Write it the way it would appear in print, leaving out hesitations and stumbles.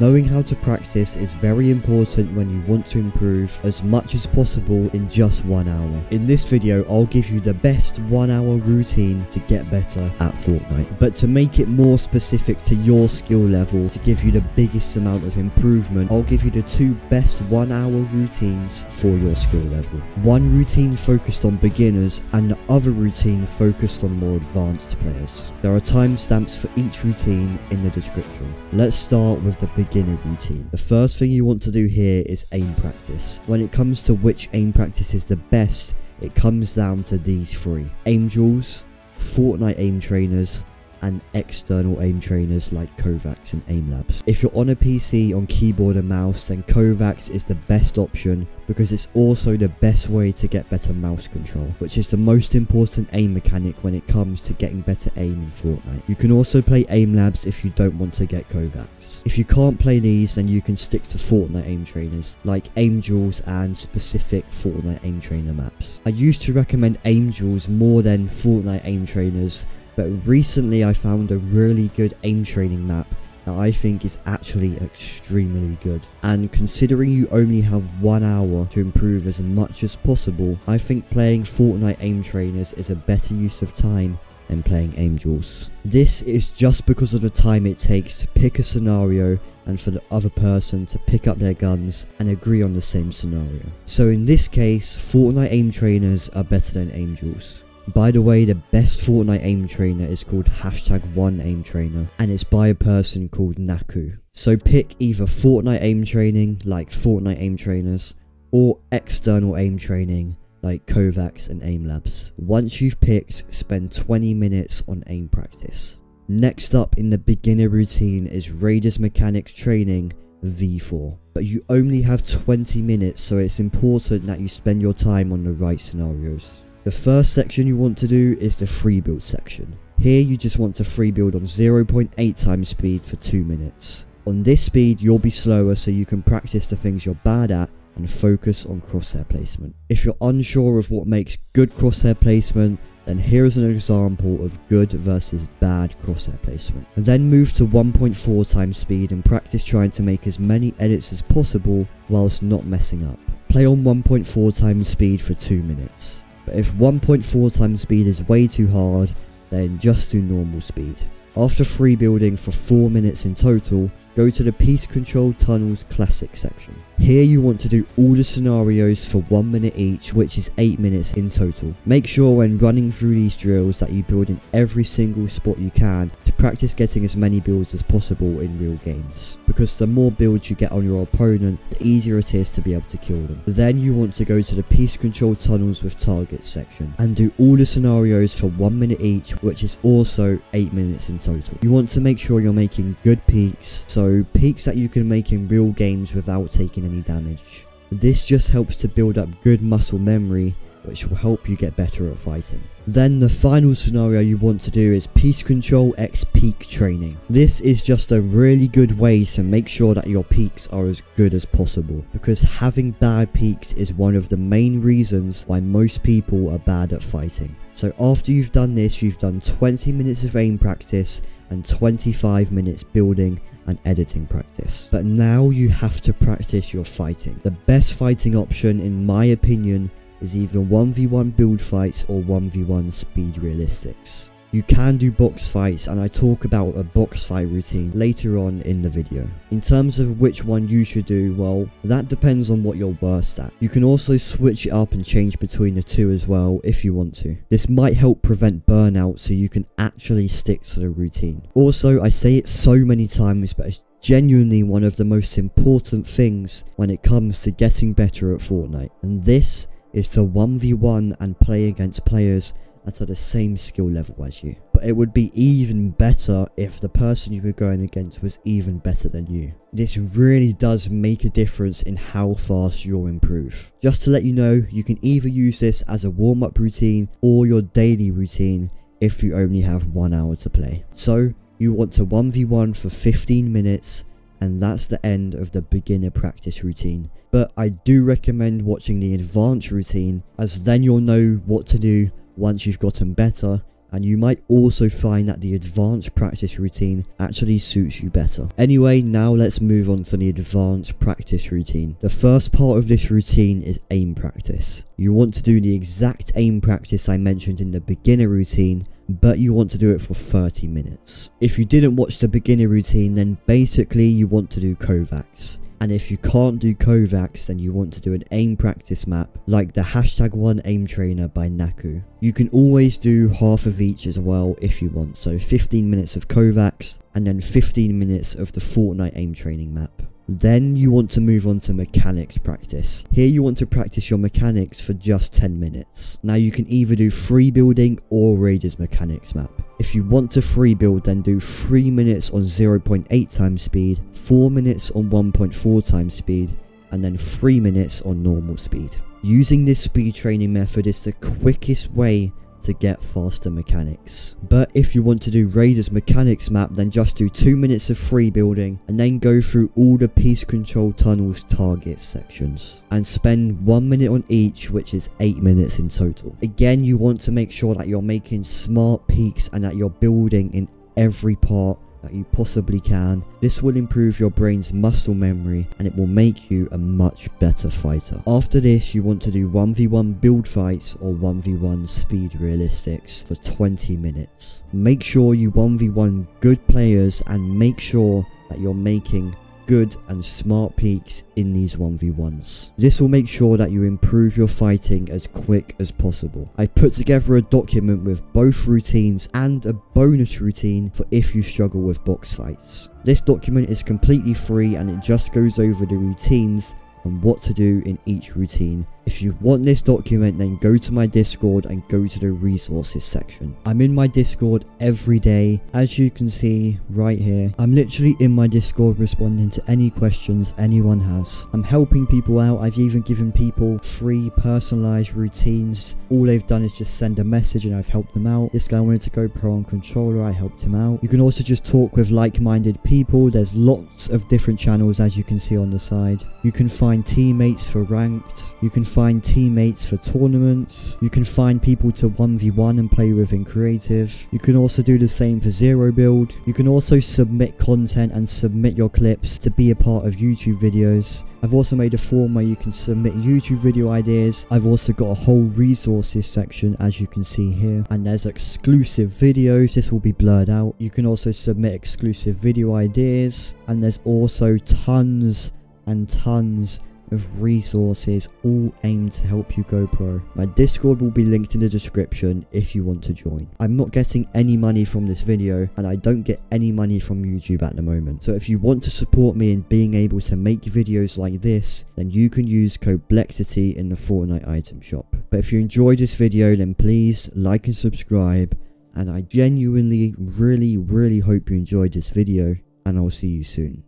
Knowing how to practice is very important when you want to improve as much as possible in just 1 hour. In this video, I'll give you the best 1 hour routine to get better at Fortnite. But to make it more specific to your skill level, to give you the biggest amount of improvement, I'll give you the 2 best 1 hour routines for your skill level. One routine focused on beginners and the other routine focused on more advanced players. There are timestamps for each routine in the description. Let's start with the beginner routine. The first thing you want to do here is aim practice. When it comes to which aim practice is the best, it comes down to these 3: aim drills, Fortnite aim trainers, and external aim trainers like Kovacs and aim labs. If you're on a PC on keyboard and mouse, then Kovacs is the best option because it's also the best way to get better mouse control, which is the most important aim mechanic when it comes to getting better aim in Fortnite. You can also play aim labs if you don't want to get Kovacs. If you can't play these, then you can stick to Fortnite aim trainers like aim drills and specific Fortnite aim trainer maps. I used to recommend aim drills more than Fortnite aim trainers, but recently I found a really good aim training map that I think is actually extremely good. And considering you only have 1 hour to improve as much as possible, I think playing Fortnite aim trainers is a better use of time than playing aim drills. This is just because of the time it takes to pick a scenario and for the other person to pick up their guns and agree on the same scenario. So in this case, Fortnite aim trainers are better than aim drills. By the way, the best Fortnite aim trainer is called #1aimtrainer, and it's by a person called Naku. So pick either Fortnite aim training like Fortnite aim trainers or external aim training like Kovacs and aim labs. Once you've picked, spend 20 minutes on aim practice. Next up in the beginner routine is Raiders Mechanics Training V4. But you only have 20 minutes, so it's important that you spend your time on the right scenarios. The first section you want to do is the free build section. Here you just want to free build on 0.8 times speed for 2 minutes. On this speed you'll be slower so you can practice the things you're bad at and focus on crosshair placement. If you're unsure of what makes good crosshair placement, then here's an example of good versus bad crosshair placement. And then move to 1.4 times speed and practice trying to make as many edits as possible whilst not messing up. Play on 1.4 times speed for 2 minutes. But if 1.4 times speed is way too hard, then just do normal speed. After free building for 4 minutes in total, go to the Piece Control Tunnels Classic section. Here you want to do all the scenarios for 1 minute each, which is 8 minutes in total. Make sure when running through these drills that you build in every single spot you can to practice getting as many builds as possible in real games. Because the more builds you get on your opponent, the easier it is to be able to kill them. Then you want to go to the Piece Control Tunnels with Targets section and do all the scenarios for 1 minute each, which is also 8 minutes in total. You want to make sure you're making good peaks, so peaks that you can make in real games without taking any damage. This just helps to build up good muscle memory, which will help you get better at fighting. Then the final scenario you want to do is Piece Control X Peak Training. This is just a really good way to make sure that your peaks are as good as possible, because having bad peaks is one of the main reasons why most people are bad at fighting. So after you've done this, you've done 20 minutes of aim practice and 25 minutes building and editing practice. But now you have to practice your fighting. The best fighting option in my opinion is either 1v1 build fights or 1v1 speed realistics. You can do box fights, and I talk about a box fight routine later on in the video. In terms of which one you should do, well, that depends on what you're worst at. You can also switch it up and change between the two as well if you want to. This might help prevent burnout so you can actually stick to the routine. Also, I say it so many times, but it's genuinely one of the most important things when it comes to getting better at Fortnite. And this is to 1v1 and play against players that are the same skill level as you. But it would be even better if the person you were going against was even better than you. This really does make a difference in how fast you'll improve. Just to let you know, you can either use this as a warm-up routine or your daily routine if you only have 1 hour to play. So you want to 1v1 for 15 minutes, and that's the end of the beginner practice routine. But I do recommend watching the advanced routine, as then you'll know what to do once you've gotten better and you might also find that the advanced practice routine actually suits you better. Anyway, now let's move on to the advanced practice routine. The first part of this routine is aim practice. You want to do the exact aim practice I mentioned in the beginner routine, but you want to do it for 30 minutes. If you didn't watch the beginner routine, then basically you want to do Kovacs. And if you can't do Kovacs, then you want to do an aim practice map like the #1 aim trainer by Naku. You can always do half of each as well if you want, so 15 minutes of Kovacs and then 15 minutes of the Fortnite aim training map. Then you want to move on to mechanics practice. Here you want to practice your mechanics for just 10 minutes. Now you can either do free building or Raiders mechanics map. If you want to free build, then do 3 minutes on 0.8 times speed, 4 minutes on 1.4 times speed, and then 3 minutes on normal speed. Using this speed training method is the quickest way to get faster mechanics. But if you want to do Raiders mechanics map, then just do 2 minutes of free building and then go through all the peace control tunnels target sections and spend 1 minute on each, which is 8 minutes in total. Again, you want to make sure that you're making smart peaks and that you're building in every part that you possibly can. This will improve your brain's muscle memory and it will make you a much better fighter. After this, you want to do 1v1 build fights or 1v1 speed realistics for 20 minutes. Make sure you 1v1 good players and make sure that you're making good and smart peaks in these 1v1s. This will make sure that you improve your fighting as quick as possible. I've put together a document with both routines and a bonus routine for if you struggle with box fights. This document is completely free and it just goes over the routines and what to do in each routine. If you want this document, then go to my Discord and go to the resources section. I'm in my Discord every day, as you can see right here. I'm literally in my Discord responding to any questions anyone has. I'm helping people out. I've even given people free personalized routines. All they've done is just send a message and I've helped them out. This guy wanted to go pro on controller, I helped him out. You can also just talk with like-minded people. There's lots of different channels, as you can see on the side. You can find teammates for ranked. You can find teammates for tournaments. You can find people to 1v1 and play with in creative. You can also do the same for zero build. You can also submit content and submit your clips to be a part of YouTube videos. I've also made a form where you can submit YouTube video ideas. I've also got a whole resources section, as you can see here, and there's exclusive videos. This will be blurred out. You can also submit exclusive video ideas, and there's also tons and tons of resources all aimed to help you go pro. My Discord will be linked in the description if you want to join. I'm not getting any money from this video and I don't get any money from YouTube at the moment. So if you want to support me in being able to make videos like this, then you can use code Blexiti in the Fortnite item shop. But if you enjoyed this video, then please like and subscribe, and I genuinely really hope you enjoyed this video, and I'll see you soon.